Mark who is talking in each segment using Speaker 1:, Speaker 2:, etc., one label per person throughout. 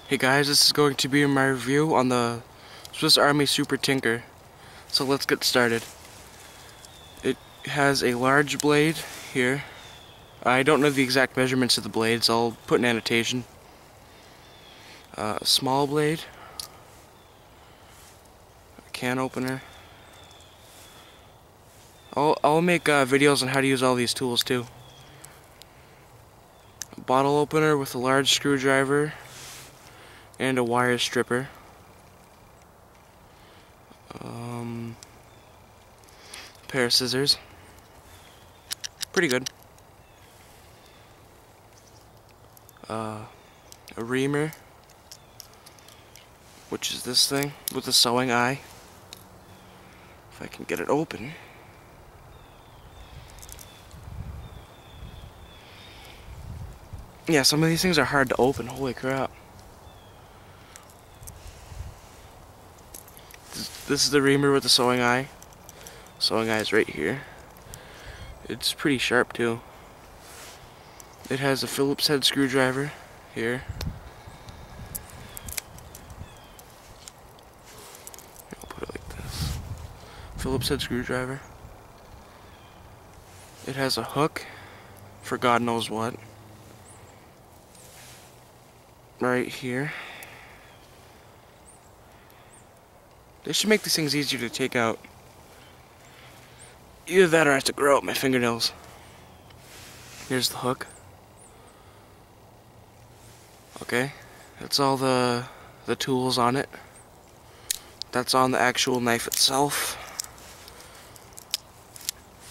Speaker 1: Hey guys, this is going to be my review on the Swiss Army Super Tinker. So let's get started. It has a large blade here. I don't know the exact measurements of the blades, I'll put an annotation. A small blade. A can opener. I'll make videos on how to use all these tools too. A bottle opener with a large screwdriver and a wire stripper. Pair of scissors. Pretty good. A reamer, which is this thing with a sewing eye. If I can get it open. Yeah, some of these things are hard to open. Holy crap. This is the reamer with the sewing eye. Sewing eye is right here. It's pretty sharp too. It has a Phillips head screwdriver here. I'll put it like this. Phillips head screwdriver. It has a hook for God knows what. Right here. They should make these things easier to take out. Either that or I have to grow out my fingernails. Here's the hook. Okay, that's all the tools on it. That's on the actual knife itself.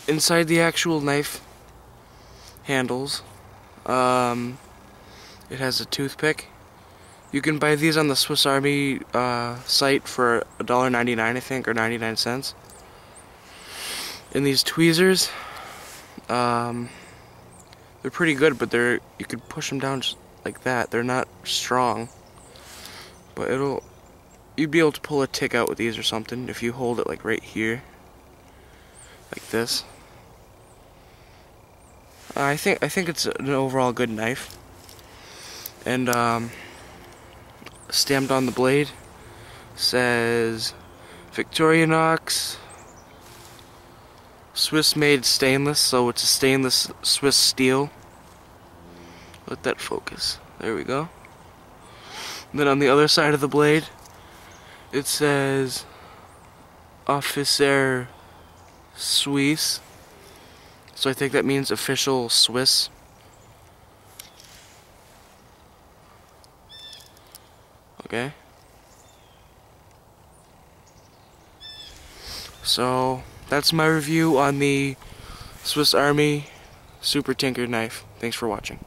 Speaker 1: Inside the actual knife handles, it has a toothpick. You can buy these on the Swiss Army site for $1.99, I think, or 99 cents. And these tweezers, they're pretty good, but you could push them down just like that. They're not strong, but you'd be able to pull a tick out with these or something if you hold it like right here, like this. I think it's an overall good knife. And stamped on the blade says Victorinox Swiss made stainless, so it's a stainless Swiss steel. Let that focus. There we go. And then on the other side of the blade it says Officier Suisse, so I think that means official Swiss. Okay. So that's my review on the Swiss Army Super Tinker knife. Thanks for watching.